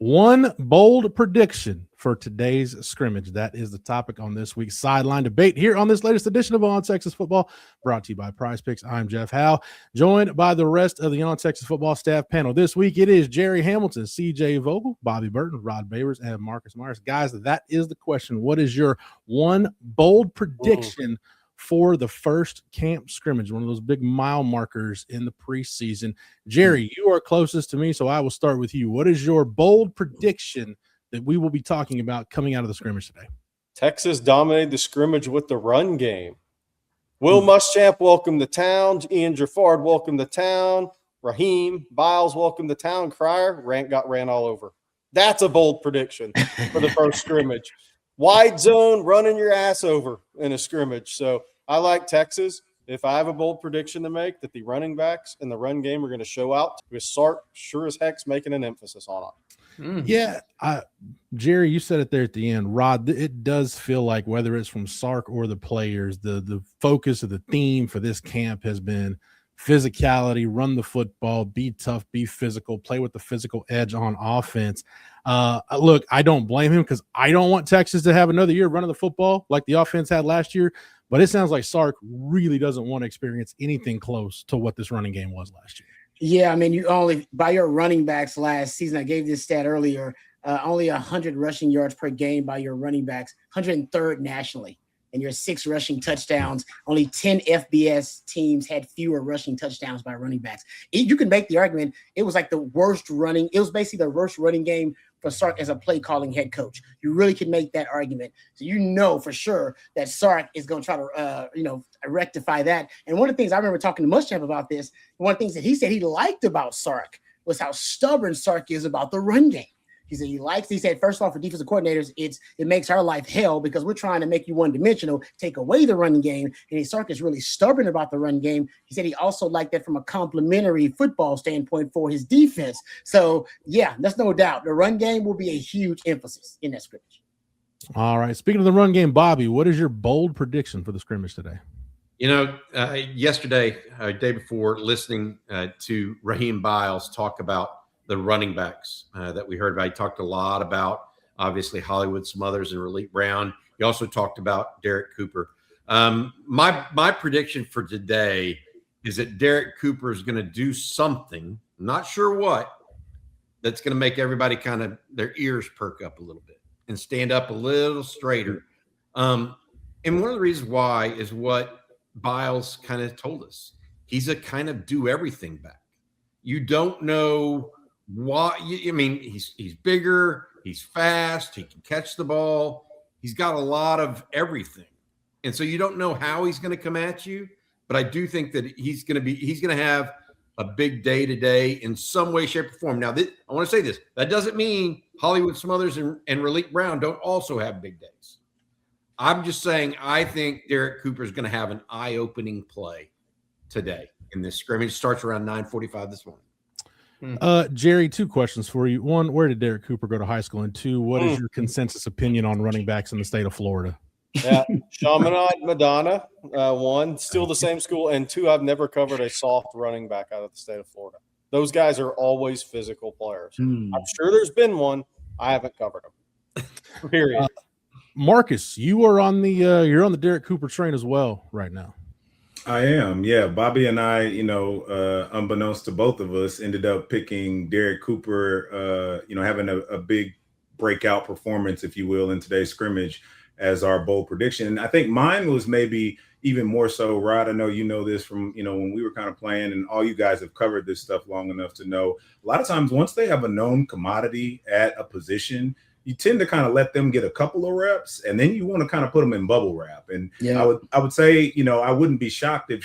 One bold prediction for today's scrimmage. That is the topic on this week's sideline debate here on this latest edition of On Texas Football, brought to you by Prize Picks. I'm Jeff Howe, joined by the rest of the On Texas Football staff panel. This week it is Jerry Hamilton, CJ Vogel, Bobby Burton, Rod Babers, and Marcus Myers. Guys, that is the question. What is your one bold prediction for the first camp scrimmage, one of those big mile markers in the preseason? Jerry, you are closest to me, so I will start with you. What is your bold prediction that we will be talking about coming out of the scrimmage today? Texas dominated the scrimmage with the run game. Will Muschamp, welcome to town. Ian Jaffard, welcome to town. Raheem Biles, welcome to town. Cryer got ran all over. That's a bold prediction for the first scrimmage. Wide zone, running your ass over in a scrimmage. So I like Texas. If I have a bold prediction to make, that the running backs and the run game are going to show out, because Sark sure as heck's making an emphasis on it. Yeah, Jerry, you said it there at the end. Rod, it does feel like, whether it's from Sark or the players, the focus of the theme for this camp has been physicality, run the football, be tough, be physical, play with the physical edge on offense. Look, I don't blame him, because I don't want Texas to have another year running the football like the offense had last year. But it sounds like Sark really doesn't want to experience anything close to what this running game was last year. Yeah, I mean, you only by your running backs last season, I gave this stat earlier, only 100 rushing yards per game by your running backs, 103rd nationally, and your 6 rushing touchdowns. Only 10 FBS teams had fewer rushing touchdowns by running backs. You can make the argument it was like the worst running. It was basically the worst running game for Sark as a play calling head coach. You really can make that argument. So you know for sure that Sark is going to try to rectify that. And one of the things I remember talking to Muschamp about this, one of the things that he said he liked about Sark was how stubborn Sark is about the run game. He said, first off, for defensive coordinators, it makes our life hell, because we're trying to make you one-dimensional, take away the running game. And Sark is really stubborn about the run game. He said he also liked that from a complementary football standpoint for his defense. So, yeah, that's no doubt. The run game will be a huge emphasis in that scrimmage. All right. Speaking of the run game, Bobby, what is your bold prediction for the scrimmage today? Yesterday, day before, listening to Raheem Biles talk about the running backs that we heard about. He talked a lot about, obviously, Hollywood Smothers and Raleigh Brown. He also talked about Derek Cooper. My prediction for today is that Derek Cooper is going to do something, I'm not sure what, that's going to make everybody kind of their ears perk up a little bit and stand up a little straighter. And one of the reasons why is what Biles kind of told us. He's a kind of do everything back. You don't know why. I mean, he's bigger, he's fast, he can catch the ball, he's got a lot of everything, and so you don't know how he's going to come at you. But I do think that he's going to have a big day today in some way, shape, or form. Now, I want to say this: that doesn't mean Hollywood Smothers and Raleigh Brown don't also have big days. I'm just saying I think Derek Cooper is going to have an eye-opening play today in this scrimmage. It starts around 9:45 this morning. Jerry, 2 questions for you. 1, where did Derek Cooper go to high school? And 2, what is your consensus opinion on running backs in the state of Florida? Yeah, Chaminade Madonna, 1, still the same school, and 2, I've never covered a soft running back out of the state of Florida. Those guys are always physical players. I'm sure there's been one. I haven't covered them. Period. Marcus, you are on the you're on the Derek Cooper train as well right now. I am, yeah. Bobby and I, unbeknownst to both of us, ended up picking Derek Cooper, having a big breakout performance, if you will, in today's scrimmage as our bold prediction. And I think mine was maybe even more so, Rod. I know you know this from, when we were kind of playing, and all you guys have covered this stuff long enough to know a lot of times once they have a known commodity at a position, you tend to kind of let them get a couple of reps, and then you want to kind of put them in bubble wrap. And yeah. I would say, I wouldn't be shocked if,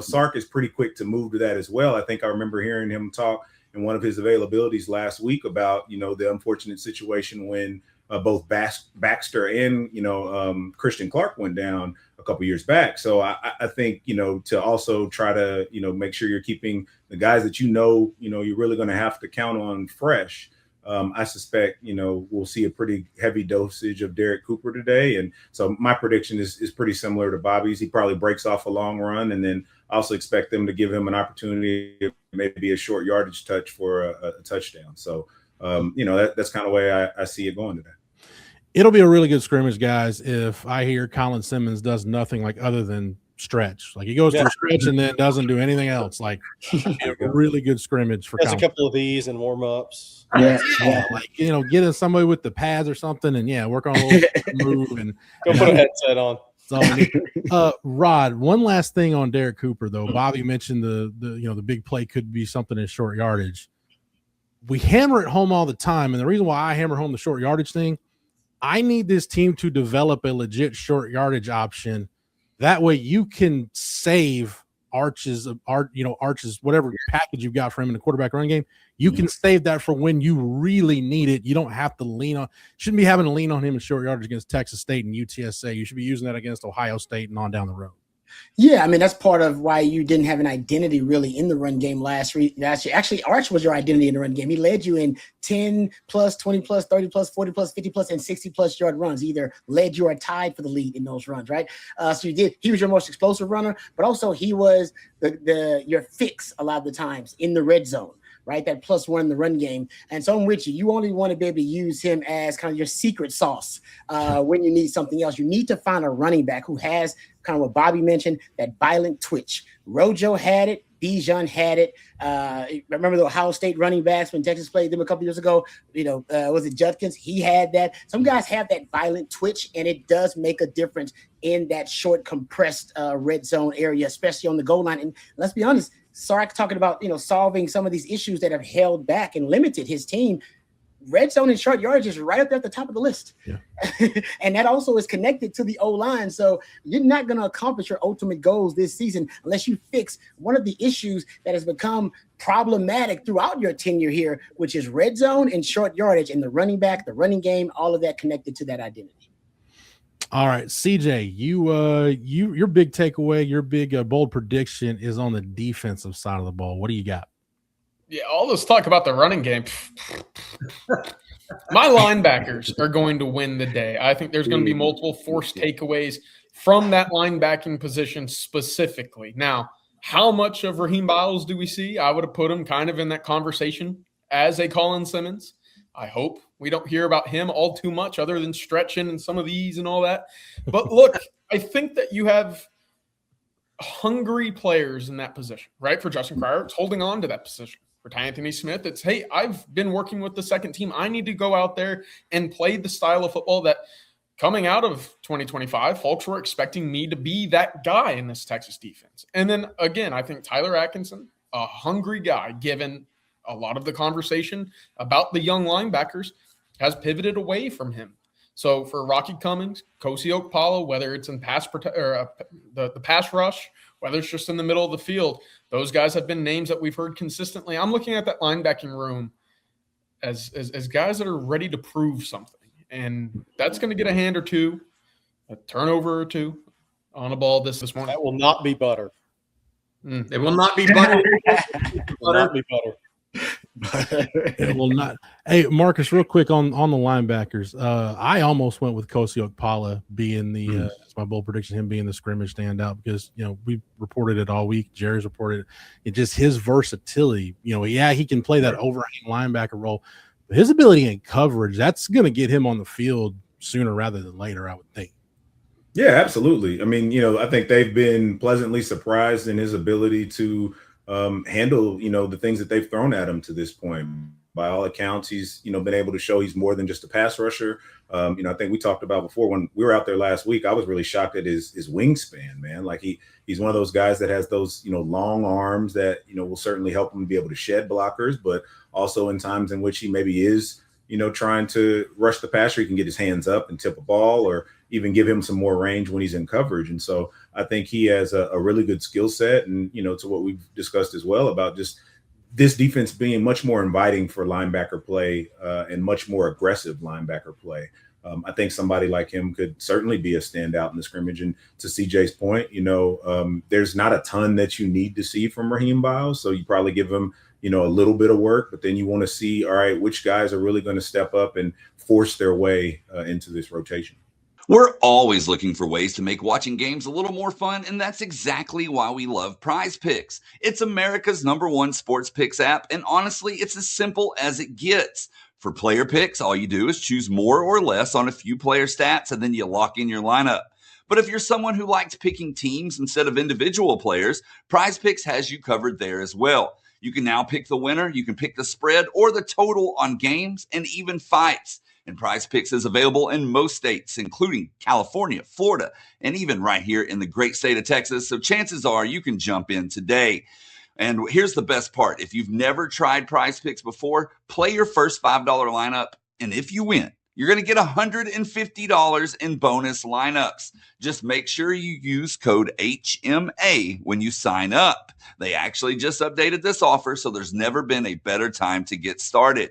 Sark is pretty quick to move to that as well. I think I remember hearing him talk in one of his availabilities last week about, the unfortunate situation when both Baxter and, Christian Clark went down a couple years back. So I think, to also try to, make sure you're keeping the guys that you're really going to have to count on fresh. I suspect, we'll see a pretty heavy dosage of Derek Cooper today. And so my prediction is pretty similar to Bobby's. He probably breaks off a long run, and then I also expect them to give him an opportunity, maybe a short yardage touch for a touchdown. So That's kind of the way I see it going today. It'll be a really good scrimmage, guys, if I hear Colin Simmons does nothing other than stretch. Like he goes through stretch and then doesn't do anything else. Like a really good scrimmage for Has a couple of these and warm-ups. Yeah. Getting somebody with the pads or something and work on a little move and go put a headset on. Rod, one last thing on Derek Cooper though. Bobby mentioned the big play could be something in short yardage. We hammer it home all the time, and the reason why I hammer home the short yardage thing, I need this team to develop a legit short yardage option. That way you can save Arch's, whatever package you've got for him in the quarterback run game. You can save that for when you really need it. You don't have to shouldn't be having to lean on him in short yardage against Texas State and UTSA. You should be using that against Ohio State and on down the road. Yeah, I mean, that's part of why you didn't have an identity really in the run game last year. Actually, Arch was your identity in the run game. He led you in 10 plus, 20 plus, 30 plus, 40 plus, 50 plus, and 60 plus yard runs. He either led you or tied for the lead in those runs, right? He was your most explosive runner, but also he was your fix a lot of the times in the red zone. Right, that +1 in the run game. And so I'm with you. You only want to be able to use him as kind of your secret sauce when you need something else. You need to find a running back who has kind of what Bobby mentioned, that violent twitch. Rojo had it. Bijan had it. Remember the Ohio State running backs when Texas played them a couple years ago? Was it Judkins? He had that. Some guys have that violent twitch, and it does make a difference in that short, compressed red zone area, especially on the goal line. And let's be honest, Sark talking about solving some of these issues that have held back and limited his team. Red zone and short yardage is right up there at the top of the list. Yeah. And that also is connected to the O-line. So you're not going to accomplish your ultimate goals this season unless you fix one of the issues that has become problematic throughout your tenure here, which is red zone and short yardage and the running back, the running game, all of that connected to that identity. All right, CJ, your big takeaway, your big bold prediction is on the defensive side of the ball. What do you got? Yeah, all this talk about the running game. My linebackers are going to win the day. I think there's going to be multiple forced takeaways from that linebacking position specifically. Now, how much of Raheem Biles do we see? I would have put him kind of in that conversation as a Colin Simmons. I hope we don't hear about him all too much other than stretching and some of these and all that. But look, I think that you have hungry players in that position, right? For Justin Cryer, it's holding on to that position. For Anthony Smith, it's, hey, I've been working with the second team. I need to go out there and play the style of football that coming out of 2025, folks were expecting me to be that guy in this Texas defense. And then again, I think Tyler Atkinson, a hungry guy, given a lot of the conversation about the young linebackers, has pivoted away from him. So for Rocky Cummings, Kosi Okpala, whether it's in the pass rush, whether it's just in the middle of the field, those guys have been names that we've heard consistently. I'm looking at that linebacking room as guys that are ready to prove something. And that's going to get a hand or two, a turnover or two on a ball this morning. That will not be butter. It will not be butter. It will not be butter. It will not. Hey, Marcus, real quick on the linebackers. I almost went with Kosi Okpala being that's my bold prediction, him being the scrimmage standout, because we reported it all week. Jerry's reported it. Just his versatility. He can play that overhang linebacker role. But his ability in coverage, that's going to get him on the field sooner rather than later, I would think. Yeah, absolutely. I mean, I think they've been pleasantly surprised in his ability to handle, the things that they've thrown at him to this point. By all accounts, he's, been able to show he's more than just a pass rusher. I think we talked about before when we were out there last week, I was really shocked at his wingspan, man. Like he's one of those guys that has those, long arms that, will certainly help him be able to shed blockers, but also in times in which he maybe is, trying to rush the passer, he can get his hands up and tip a ball or even give him some more range when he's in coverage. And so I think he has a really good skill set. And, to what we've discussed as well about just this defense being much more inviting for linebacker play and much more aggressive linebacker play. I think somebody like him could certainly be a standout in the scrimmage. And to CJ's point, there's not a ton that you need to see from Raheem Biles. So you probably give him, a little bit of work, but then you want to see, all right, which guys are really going to step up and force their way into this rotation. We're always looking for ways to make watching games a little more fun, and that's exactly why we love Prize Picks. It's America's #1 sports picks app, and honestly, it's as simple as it gets. For player picks, all you do is choose more or less on a few player stats, and then you lock in your lineup. But if you're someone who likes picking teams instead of individual players, Prize Picks has you covered there as well. You can now pick the winner, you can pick the spread or the total on games and even fights. And Prize Picks is available in most states, including California, Florida, and even right here in the great state of Texas. So chances are you can jump in today. And here's the best part. If you've never tried Prize Picks before, play your first $5 lineup. And if you win, you're going to get $150 in bonus lineups. Just make sure you use code HMA when you sign up. They actually just updated this offer, so there's never been a better time to get started.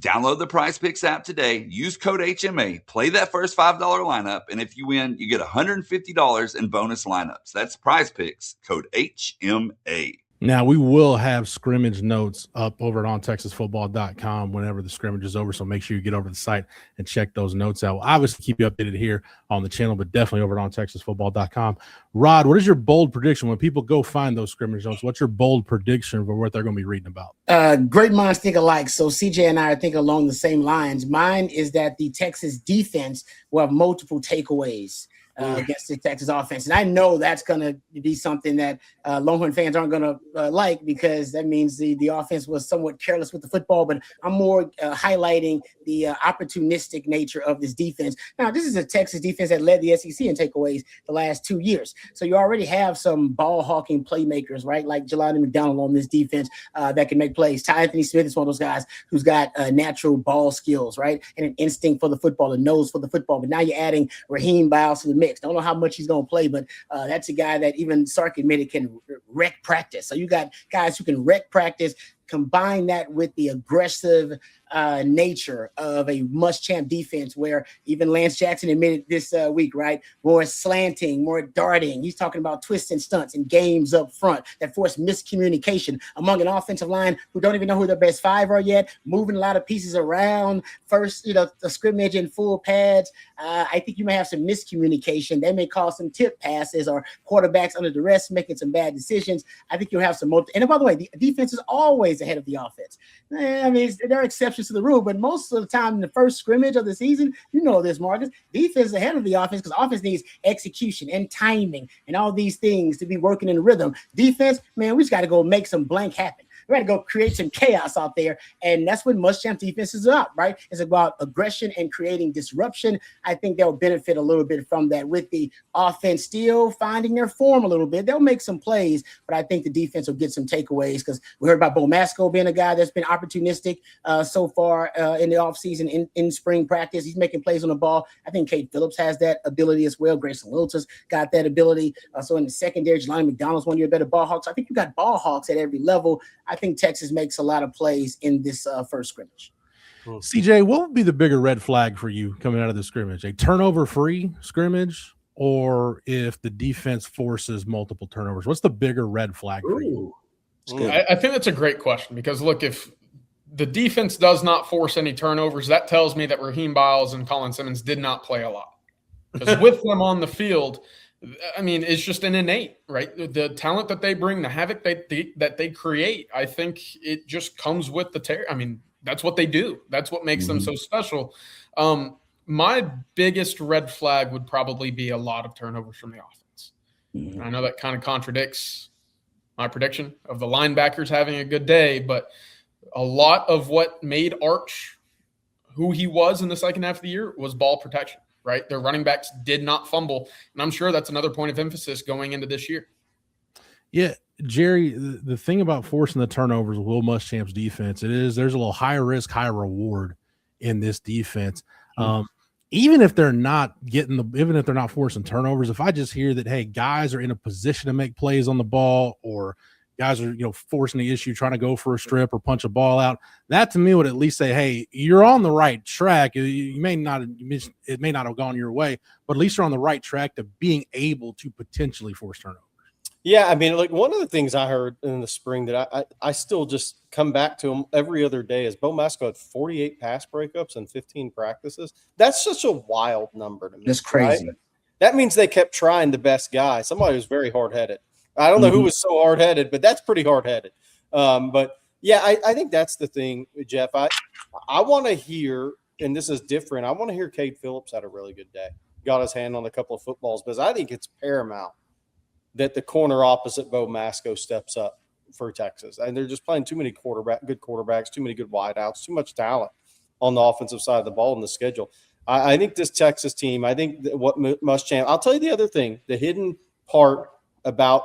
Download the Prize Picks app today. Use code HMA. Play that first $5 lineup, and if you win, you get $150 in bonus lineups. That's Prize Picks, code HMA. Now, we will have scrimmage notes up over at ontexasfootball.com whenever the scrimmage is over, so make sure you get over to the site and check those notes out. We'll obviously keep you updated here on the channel, but definitely over at ontexasfootball.com. Rod, what is your bold prediction when people go find those scrimmage notes? What's your bold prediction for what they're going to be reading about? Great minds think alike, so CJ and I are thinking along the same lines. Mine is that the Texas defense will have multiple takeaways against the Texas offense. And I know that's going to be something that Longhorn fans aren't going to like, because that means the offense was somewhat careless with the football. But I'm more highlighting the opportunistic nature of this defense. Now, this is a Texas defense that led the SEC in takeaways the last 2 years. So you already have some ball-hawking playmakers, right, like Jelani McDonald on this defense that can make plays. Ty Anthony Smith is one of those guys who's got natural ball skills, right, and an instinct for the football, a nose for the football. But now you're adding Raheem Biles to the mix. Don't know how much he's going to play, but that's a guy that even Sark admitted can wreck practice. So you got guys who can wreck practice. Combine that with the aggressive nature of a Muschamp defense, where even Lance Jackson admitted this week, right? More slanting, more darting. He's talking about twists and stunts and games up front that force miscommunication among an offensive line who don't even know who their best five are yet, moving a lot of pieces around. First, the scrimmage in full pads. I think you may have some miscommunication. They may call some tip passes or quarterbacks under duress, making some bad decisions. I think you'll have some more. And by the way, the defense is always ahead of the offense. I mean, there are exceptions to the rule, but most of the time in the first scrimmage of the season, you know this, Marcus, defense is ahead of the offense because offense needs execution and timing and all these things to be working in rhythm. Defense, man, we just got to go make some blank happen. We got to go create some chaos out there, and that's what Muschamp defense is about, right? It's about aggression and creating disruption. I think they'll benefit a little bit from that with the offense still finding their form a little bit. They'll make some plays, but I think the defense will get some takeaways because we heard about Bo Masco being a guy that's been opportunistic so far in the offseason in spring practice. He's making plays on the ball. I think Cade Phillips has that ability as well. Grayson Wilters got that ability. So in the secondary, Jelani McDonald's one of your better ball hawks. I think you got ball hawks at every level. I think Texas makes a lot of plays in this first scrimmage. CJ, what would be the bigger red flag for you coming out of the scrimmage? A turnover-free scrimmage, or if the defense forces multiple turnovers? What's the bigger red flag for you? I think that's a great question because, look, if the defense does not force any turnovers, that tells me that Raheem Biles and Colin Simmons did not play a lot. Because with them on the field, I mean, it's just an innate, right? The talent that they bring, the havoc that they create, I think it just comes with the terror. I mean, that's what they do. That's what makes them so special. My biggest red flag would probably be a lot of turnovers from the offense. And I know that kind of contradicts my prediction of the linebackers having a good day, but a lot of what made Arch who he was in the second half of the year was ball protection. Right? Their running backs did not fumble. And I'm sure that's another point of emphasis going into this year. Yeah, Jerry, the thing about forcing the turnovers with Will Muschamp's defense, there's a little high risk, high reward in this defense. Even if they're not forcing turnovers, if I just hear that, hey, guys are in a position to make plays on the ball, or guys are, forcing the issue, trying to go for a strip or punch a ball out, that to me would at least say, hey, you're on the right track. It may not have gone your way, but at least you're on the right track to being able to potentially force turnovers. Yeah, I mean, like one of the things I heard in the spring that I still just come back to him every other day is Bo Masco had 48 pass breakups and 15 practices. That's such a wild number to me. That's crazy. Right? That means they kept trying the best guy, somebody who's very hard-headed. I don't know who was so hard-headed, but that's pretty hard-headed. But, yeah, I think that's the thing, Jeff. I want to hear, and this is different, I want to hear Cade Phillips had a really good day. Got his hand on a couple of footballs, because I think it's paramount that the corner opposite Bo Masco steps up for Texas. And they're just playing too many good quarterbacks, too many good wideouts, too much talent on the offensive side of the ball in the schedule. I think this Texas team, I think what Muschamp – I'll tell you the other thing, the hidden part about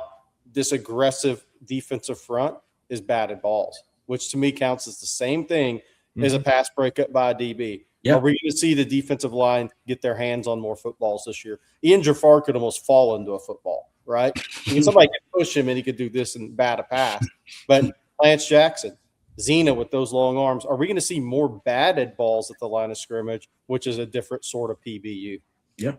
this aggressive defensive front is batted balls, which to me counts as the same thing as a pass breakup by a DB. Yep. Are we going to see the defensive line get their hands on more footballs this year? Ian Jafar could almost fall into a football, right? Somebody could push him and he could do this and bat a pass. But Lance Jackson, Zena with those long arms, are we going to see more batted balls at the line of scrimmage, which is a different sort of PBU? Yeah.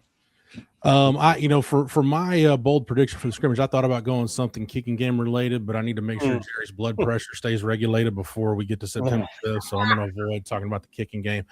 For my bold prediction for the scrimmage, I thought about going something kicking game related, but I need to make sure Jerry's blood pressure stays regulated before we get to September 5th. So I'm going to avoid talking about the kicking game.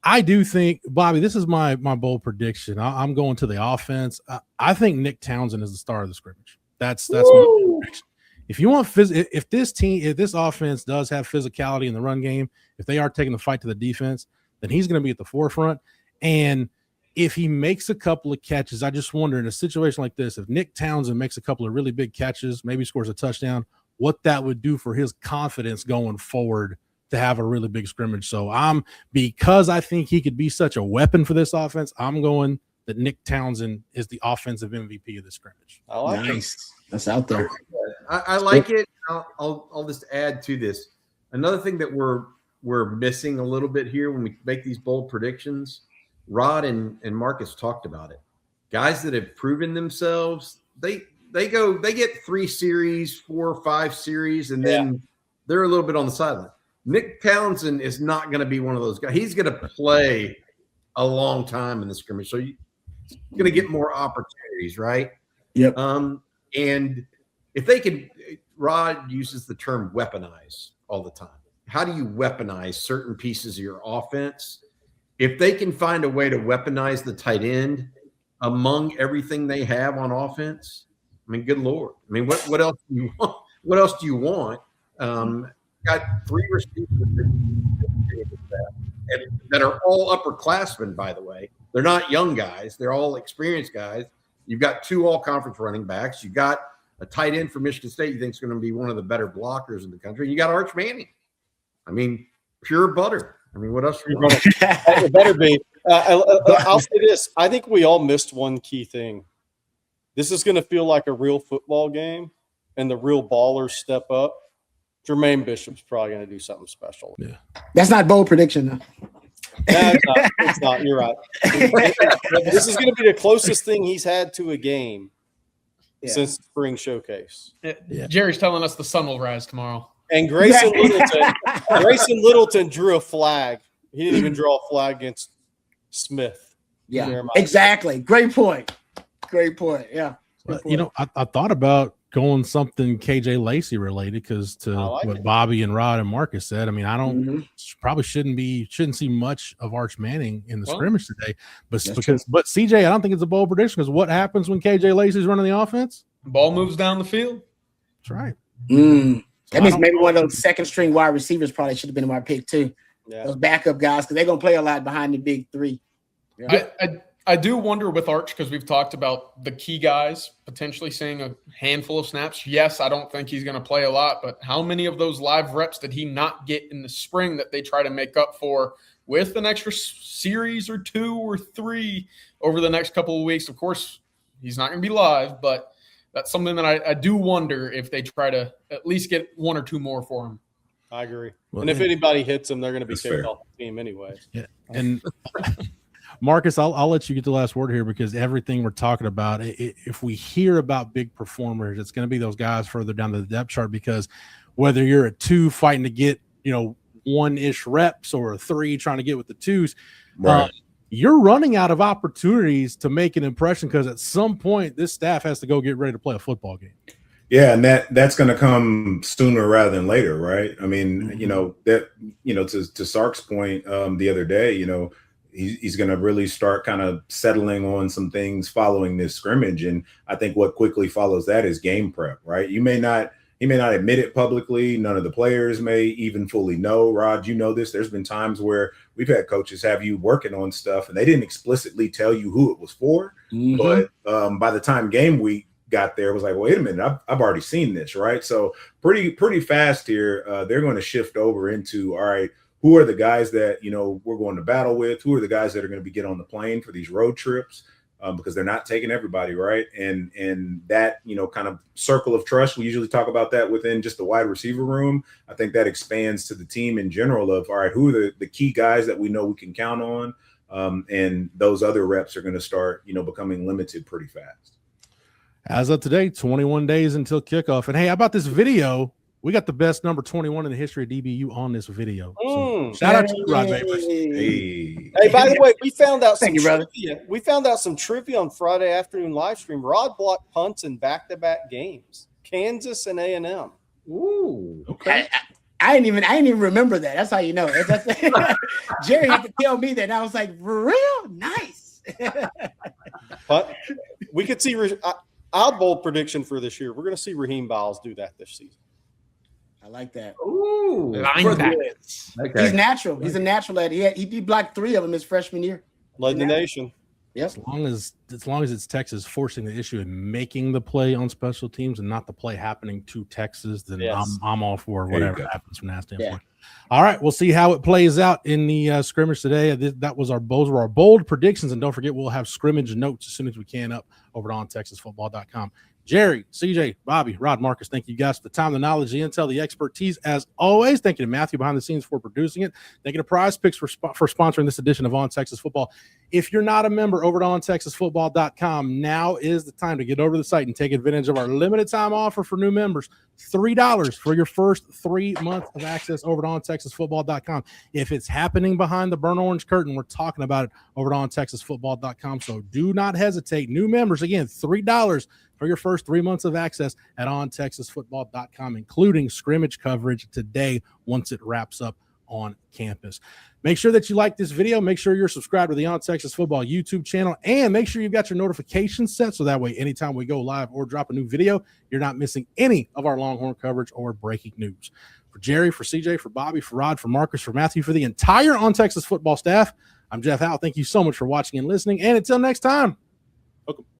I do think, Bobby, this is my bold prediction. I'm going to the offense. I think Nick Townsend is the star of the scrimmage. That's my prediction. If you want if this offense does have physicality in the run game, if they are taking the fight to the defense, then he's going to be at the forefront. And if he makes a couple of catches, I just wonder in a situation like this, if Nick Townsend makes a couple of really big catches, maybe scores a touchdown, what that would do for his confidence going forward to have a really big scrimmage. So because I think he could be such a weapon for this offense, I'm going that Nick Townsend is the offensive MVP of the scrimmage. I like nice. That's out there. I like it. I'll just add to this. Another thing that we're missing a little bit here when we make these bold predictions, Rod and Marcus talked about it. Guys that have proven themselves, they get 3 series, 4 or 5 series, and then they're a little bit on the sideline. Nick Townsend is not going to be one of those guys. He's going to play a long time in the scrimmage, so he's going to get more opportunities, right? Yep. And if they can, Rod uses the term weaponize all the time. How do you weaponize certain pieces of your offense? If they can find a way to weaponize the tight end among everything they have on offense, I mean, good Lord. I mean, what else do you want? What else do you want? Got 3 receivers that are all upperclassmen, by the way. They're not young guys. They're all experienced guys. You've got 2 all-conference running backs. You've got a tight end from Michigan State you think is going to be one of the better blockers in the country. And you got Arch Manning. I mean, pure butter. I mean, what else? It better be. I'll say this. I think we all missed one key thing. This is going to feel like a real football game, and the real ballers step up. Jermaine Bishop's probably going to do something special. Yeah. That's not bold prediction, though. No, it's not. You're right. This is going to be the closest thing he's had to a game since the spring showcase. Yeah. Jerry's telling us the sun will rise tomorrow. And Grayson Littleton drew a flag. He didn't even draw a flag against Smith. Yeah, exactly. Great point. Yeah. I thought about going something KJ Lacey related because what Bobby and Rod and Marcus said. I mean, I don't probably shouldn't see much of Arch Manning in the scrimmage today, but CJ, I don't think it's a bold prediction because what happens when KJ Lacey's running the offense? Ball moves down the field. That's right. That means maybe one of those second string wide receivers probably should have been in my pick too. Yeah. Those backup guys, because they're going to play a lot behind the big 3. Yeah. I do wonder with Arch, because we've talked about the key guys potentially seeing a handful of snaps. Yes, I don't think he's going to play a lot, but how many of those live reps did he not get in the spring that they try to make up for with an extra series or 2 or 3 over the next couple of weeks? Of course, he's not going to be live, but that's something that I do wonder if they try to at least get 1 or 2 more for him. I agree. And if anybody hits him, they're going to be kicked off the team anyway. Yeah. And Marcus, I'll let you get the last word here because everything we're talking about, if we hear about big performers, it's going to be those guys further down the depth chart because whether you're a 2 fighting to get, 1-ish reps or a 3 trying to get with the 2s, right. You're running out of opportunities to make an impression because at some point this staff has to go get ready to play a football game. Yeah, and that's going to come sooner rather than later, right? I mean, to Sark's point the other day, he's going to really start kind of settling on some things following this scrimmage, and I think what quickly follows that is game prep, right? You may not he may not admit it publicly. None of the players may even fully know. Rod, you know this. There's been times where we've had coaches have you working on stuff and they didn't explicitly tell you who it was for. But by the time game week got there, it was like, wait a minute, I've already seen this, right? So pretty fast here. They're going to shift over into, all right, who are the guys that, we're going to battle with? Who are the guys that are going to get on the plane for these road trips? Because they're not taking everybody, right? And that, kind of circle of trust, we usually talk about that within just the wide receiver room. I think that expands to the team in general of, all right, who are the key guys that we know we can count on? And those other reps are going to start, becoming limited pretty fast. As of today, 21 days until kickoff. And hey, how about this video? We got the best number 21 in the history of DBU on this video. So shout out to you, Rod Babers. Hey, by the way, we found out some brother. trivia. We found out some trivia on Friday afternoon live stream. Rod blocked punts in back-to-back games, Kansas and A&M. Ooh, okay. I didn't even remember that. That's how you know. Jerry had to tell me that. And I was like, for real? Nice. But we could see our bold prediction for this year. We're going to see Raheem Biles do that this season. I like that. Ooh, Linebackers. Okay. He's natural. He's a natural lad. He blocked 3 of them his freshman year. Led the nation. Yep. As long as it's Texas forcing the issue and making the play on special teams and not the play happening to Texas, then Yes. I'm all for There you whatever go. happens from that standpoint. All right, we'll see how it plays out in the scrimmage today. Those were our bold predictions, and don't forget we'll have scrimmage notes as soon as we can up over at ontexasfootball.com. Jerry, CJ, Bobby, Rod, Marcus, thank you guys for the time, the knowledge, the intel, the expertise, as always. Thank you to Matthew behind the scenes for producing it. Thank you to Prize Picks for sponsoring this edition of On Texas Football. If you're not a member over at ontexasfootball.com, now is the time to get over to the site and take advantage of our limited time offer for new members. $3 for your first 3 months of access over at ontexasfootball.com. If it's happening behind the burnt orange curtain, we're talking about it over at ontexasfootball.com. So do not hesitate. New members, again, $3 for your first 3 months of access at ontexasfootball.com, including scrimmage coverage today once it wraps up on campus. Make sure that you like this video. Make sure you're subscribed to the On Texas Football YouTube channel, and make sure you've got your notifications set so that way anytime we go live or drop a new video, you're not missing any of our Longhorn coverage or breaking news. For Jerry, for CJ, for Bobby, for Rod, for Marcus, for Matthew, for the entire On Texas Football staff, I'm Jeff Howe. Thank you so much for watching and listening, and until next time, welcome.